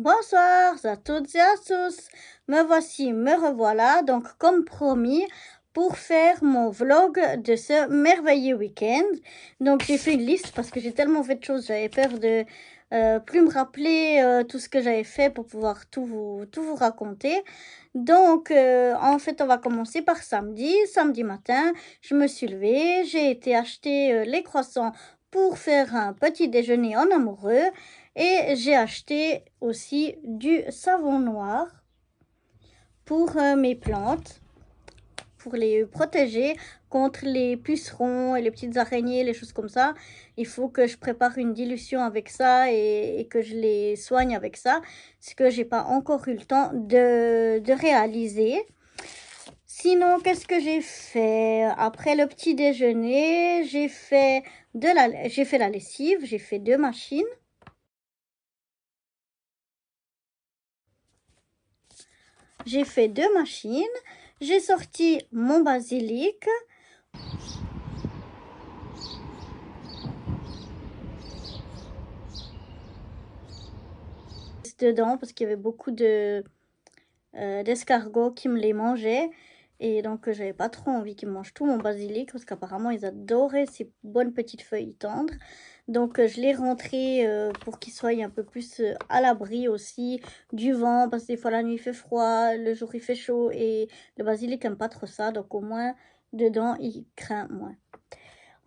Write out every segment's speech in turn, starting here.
Bonsoir à toutes et à tous. Me revoilà, donc comme promis, pour faire mon vlog de ce merveilleux week-end. Donc j'ai fait une liste parce que j'ai tellement fait de choses, j'avais peur de plus me rappeler tout ce que j'avais fait pour pouvoir tout vous raconter. Donc en fait on va commencer par samedi matin, je me suis levée, j'ai été acheter les croissants pour faire un petit déjeuner en amoureux. Et j'ai acheté aussi du savon noir pour mes plantes, pour les protéger contre les pucerons et les petites araignées, les choses comme ça. Il faut que je prépare une dilution avec ça et que je les soigne avec ça, ce que j'ai pas encore eu le temps de réaliser. Sinon, qu'est-ce que j'ai fait? Après le petit déjeuner, j'ai fait la lessive, j'ai fait 2 machines. J'ai fait 2 machines. J'ai sorti mon basilic. Dedans parce qu'il y avait beaucoup d'escargots qui me les mangeaient. Et donc, j'avais pas trop envie qu'ils mangent tout mon basilic parce qu'apparemment, ils adoraient ces bonnes petites feuilles tendres. Donc, je l'ai rentré pour qu'ils soient un peu plus à l'abri aussi du vent parce que des fois, la nuit, il fait froid, le jour, il fait chaud et le basilic aime pas trop ça. Donc, au moins, dedans, il craint moins.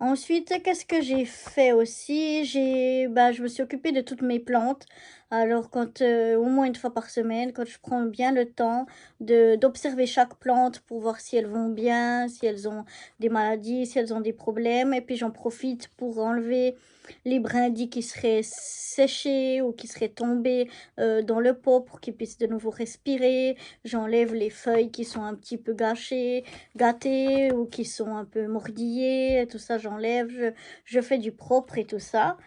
Ensuite, qu'est-ce que j'ai fait aussi? Je me suis occupée de toutes mes plantes. Alors, au moins une fois par semaine, quand je prends bien le temps d'observer chaque plante pour voir si elles vont bien, si elles ont des maladies, si elles ont des problèmes. Et puis, j'en profite pour enlever les brindilles qui seraient séchées ou qui seraient tombées dans le pot pour qu'ils puissent de nouveau respirer. J'enlève les feuilles qui sont un petit peu gâtées ou qui sont un peu mordillées, tout ça j'enlève, je fais du propre et tout ça.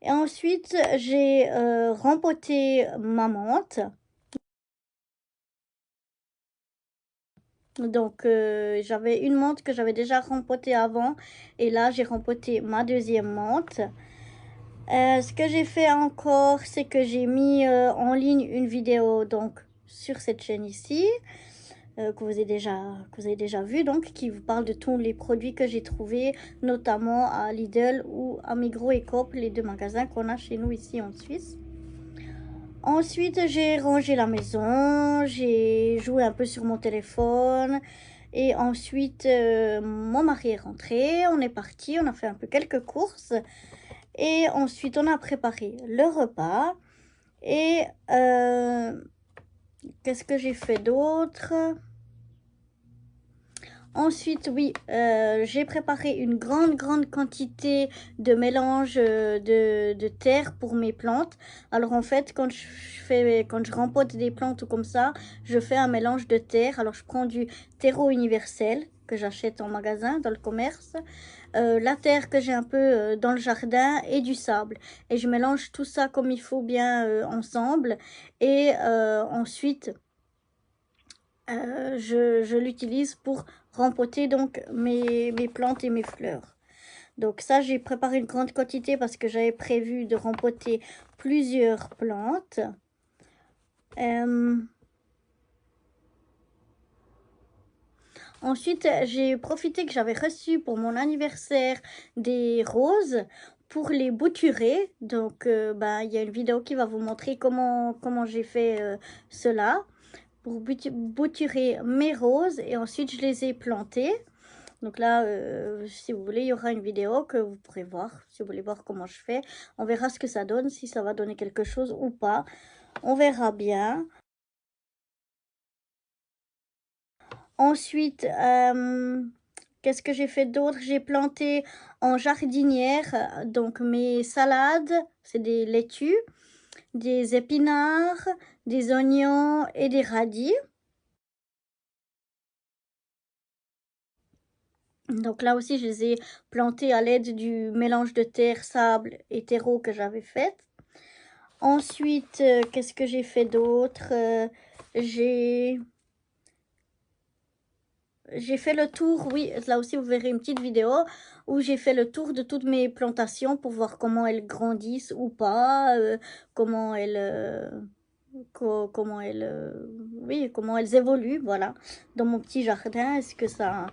Et ensuite, j'ai rempoté ma menthe. Donc, j'avais une menthe que j'avais déjà rempotée avant. Et là, j'ai rempoté ma deuxième menthe. Ce que j'ai fait encore, c'est que j'ai mis en ligne une vidéo donc, sur cette chaîne ici. Que vous avez déjà vu, donc, qui vous parle de tous les produits que j'ai trouvés, notamment à Lidl ou à Migros et Coop, les 2 magasins qu'on a chez nous ici en Suisse. Ensuite, j'ai rangé la maison, j'ai joué un peu sur mon téléphone. Et ensuite, mon mari est rentré, on est parti, on a fait un peu quelques courses. Et ensuite, on a préparé le repas. Et qu'est-ce que j'ai fait d'autre? Ensuite, oui, j'ai préparé une grande quantité de mélange de terre pour mes plantes. Alors en fait, quand je rempote des plantes ou comme ça, je fais un mélange de terre. Alors je prends du terreau universel que j'achète en magasin, dans le commerce, la terre que j'ai un peu dans le jardin et du sable. Et je mélange tout ça comme il faut bien ensemble. Et ensuite, je l'utilise pour rempoter donc mes plantes et mes fleurs. Donc ça, j'ai préparé une grande quantité parce que j'avais prévu de rempoter plusieurs plantes. Ensuite, j'ai profité que j'avais reçu pour mon anniversaire des roses pour les bouturer. Donc, il y a une vidéo qui va vous montrer comment j'ai fait cela pour bouturer mes roses et ensuite je les ai plantées. Donc là, si vous voulez, il y aura une vidéo que vous pourrez voir, si vous voulez voir comment je fais. On verra ce que ça donne, si ça va donner quelque chose ou pas. On verra bien. Ensuite, qu'est-ce que j'ai fait d'autre? J'ai planté en jardinière, donc mes salades, c'est des laitues, des épinards, des oignons et des radis. Donc là aussi, je les ai plantés à l'aide du mélange de terre, sable et terreau que j'avais fait. Ensuite, qu'est-ce que j'ai fait d'autre? J'ai fait le tour, oui, là aussi vous verrez une petite vidéo où j'ai fait le tour de toutes mes plantations pour voir comment elles grandissent ou pas, comment elles comment elles, oui, comment elles évoluent, voilà, dans mon petit jardin. Est-ce que ça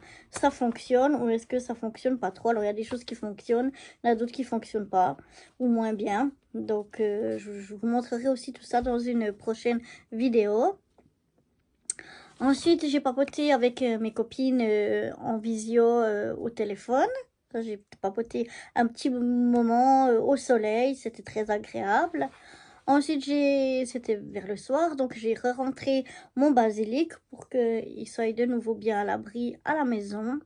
fonctionne ou est-ce que ça fonctionne pas trop? Alors, il y a des choses qui fonctionnent, il y en a d'autres qui fonctionnent pas ou moins bien. Donc, je vous montrerai aussi tout ça dans une prochaine vidéo. Ensuite, j'ai papoté avec mes copines en visio au téléphone. Ça, j'ai papoté un petit moment au soleil, c'était très agréable. Ensuite, c'était vers le soir, donc j'ai re-rentré mon basilic pour qu'il soit de nouveau bien à l'abri à la maison.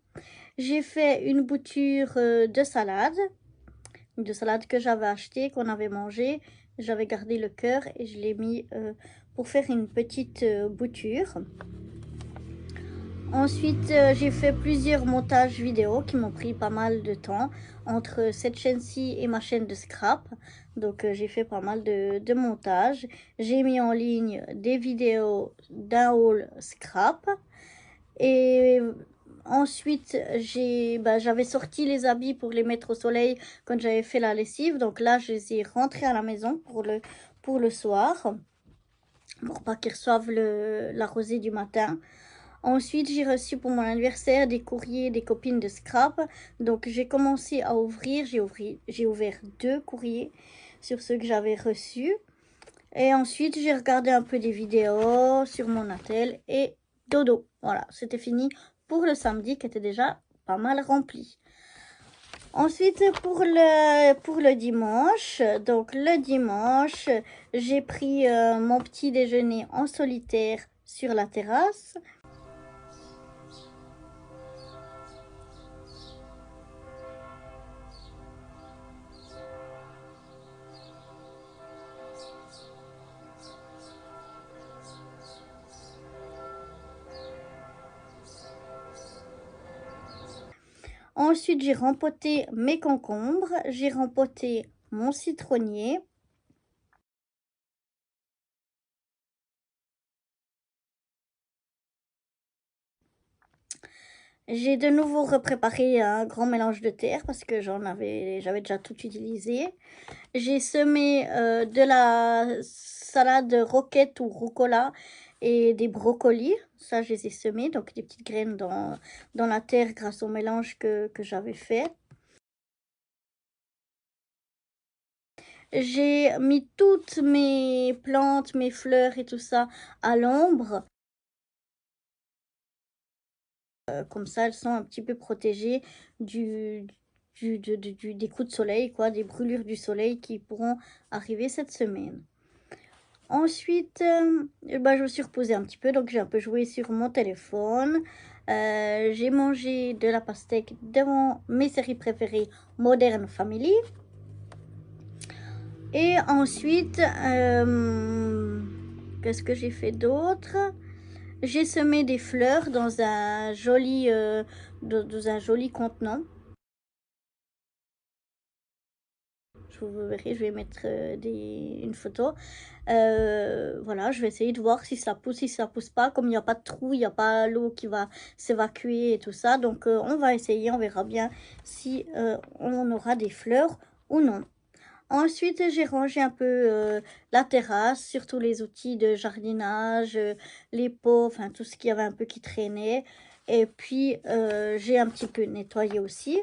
J'ai fait une bouture de salade que j'avais achetée, qu'on avait mangée. J'avais gardé le cœur et je l'ai mis pour faire une petite bouture. Ensuite, j'ai fait plusieurs montages vidéo qui m'ont pris pas mal de temps entre cette chaîne-ci et ma chaîne de scrap. Donc, j'ai fait pas mal de montages. J'ai mis en ligne des vidéos d'un haul scrap. Et ensuite, j'avais sorti les habits pour les mettre au soleil quand j'avais fait la lessive. Donc là, je les ai rentrés à la maison pour le soir, pour pas qu'ils reçoivent la rosée du matin. Ensuite, j'ai reçu pour mon anniversaire des courriers des copines de scrap. Donc, j'ai commencé à ouvrir. J'ai ouvert 2 courriers sur ceux que j'avais reçus. Et ensuite, j'ai regardé un peu des vidéos sur mon attel et dodo. Voilà, c'était fini pour le samedi qui était déjà pas mal rempli. Ensuite, pour le dimanche, donc le dimanche, j'ai pris mon petit déjeuner en solitaire sur la terrasse. Ensuite, j'ai rempoté mes concombres, j'ai rempoté mon citronnier. J'ai de nouveau repréparé un grand mélange de terre parce que j'avais déjà tout utilisé. J'ai semé de la salade roquette ou rucola et des brocolis. Ça, je les ai semés, donc des petites graines dans la terre grâce au mélange que j'avais fait. J'ai mis toutes mes plantes, mes fleurs et tout ça à l'ombre. Comme ça, elles sont un petit peu protégées du, des coups de soleil, quoi, des brûlures du soleil qui pourront arriver cette semaine. Ensuite, je me suis reposée un petit peu, donc j'ai un peu joué sur mon téléphone. J'ai mangé de la pastèque devant mes séries préférées, Modern Family. Et ensuite, qu'est-ce que j'ai fait d'autre? J'ai semé des fleurs dans un dans un joli contenant. Vous verrez, je vais mettre une photo. Voilà, je vais essayer de voir si ça pousse pas. Comme il n'y a pas de trou, il n'y a pas l'eau qui va s'évacuer et tout ça. Donc, on va essayer, on verra bien si on aura des fleurs ou non. Ensuite, j'ai rangé un peu la terrasse, surtout les outils de jardinage, les pots, enfin tout ce qu'il y avait un peu qui traînait. Et puis, j'ai un petit peu nettoyé aussi.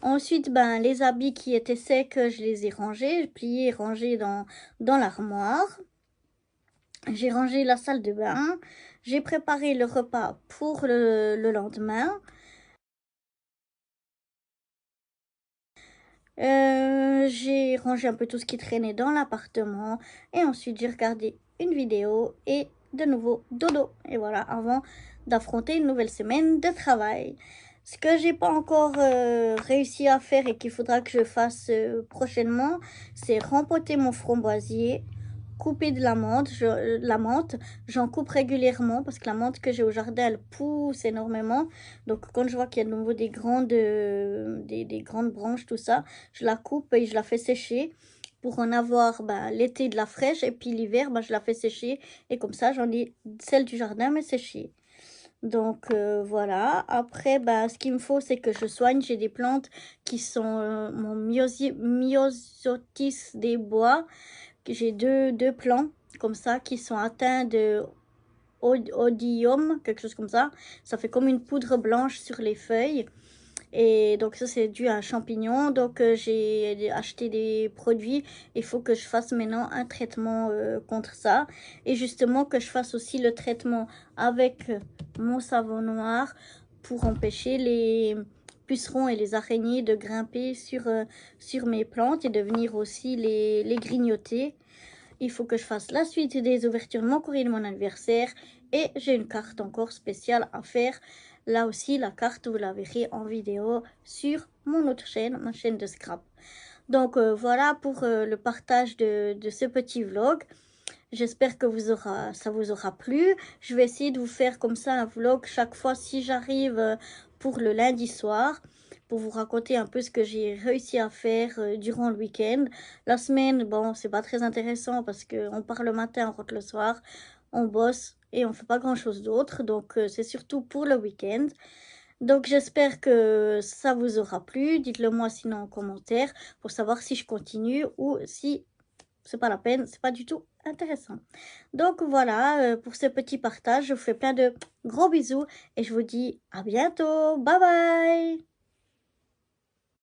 Ensuite, les habits qui étaient secs, je les ai rangés, pliés et rangés dans l'armoire. J'ai rangé la salle de bain. J'ai préparé le repas pour le lendemain. J'ai rangé un peu tout ce qui traînait dans l'appartement. Et ensuite, j'ai regardé une vidéo et de nouveau dodo. Et voilà, avant d'affronter une nouvelle semaine de travail. Ce que j'ai pas encore réussi à faire et qu'il faudra que je fasse prochainement, c'est rempoter mon framboisier, couper de la menthe. J'en coupe régulièrement parce que la menthe que j'ai au jardin, elle pousse énormément. Donc quand je vois qu'il y a de nouveau des grandes branches, tout ça, je la coupe et je la fais sécher pour en avoir l'été de la fraîche et puis l'hiver, je la fais sécher et comme ça j'en ai celle du jardin mais séchée. Donc voilà, après ce qu'il me faut c'est que je soigne, j'ai des plantes qui sont mon myosotis des bois j'ai deux plants comme ça qui sont atteints de odium, quelque chose comme ça. Ça fait comme une poudre blanche sur les feuilles. Et donc ça c'est dû à un champignon. Donc j'ai acheté des produits. Il faut que je fasse maintenant un traitement contre ça. Et justement que je fasse aussi le traitement avec mon savon noir pour empêcher les pucerons et les araignées de grimper sur mes plantes et de venir aussi les grignoter. Il faut que je fasse la suite des ouvertures de mon courrier de mon anniversaire. Et j'ai une carte encore spéciale à faire. Là aussi, la carte, vous la verrez en vidéo sur mon autre chaîne, ma chaîne de scrap. Donc voilà pour le partage de ce petit vlog. J'espère que ça vous aura plu. Je vais essayer de vous faire comme ça un vlog chaque fois si j'arrive pour le lundi soir, pour vous raconter un peu ce que j'ai réussi à faire durant le week-end. La semaine, bon, c'est pas très intéressant parce qu'on part le matin, on rentre le soir, on bosse et on fait pas grand-chose d'autre. Donc c'est surtout pour le week-end. Donc j'espère que ça vous aura plu. Dites-le moi sinon en commentaire pour savoir si je continue ou si c'est pas la peine, c'est pas du tout intéressant. Donc voilà pour ce petit partage. Je vous fais plein de gros bisous et je vous dis à bientôt. Bye bye.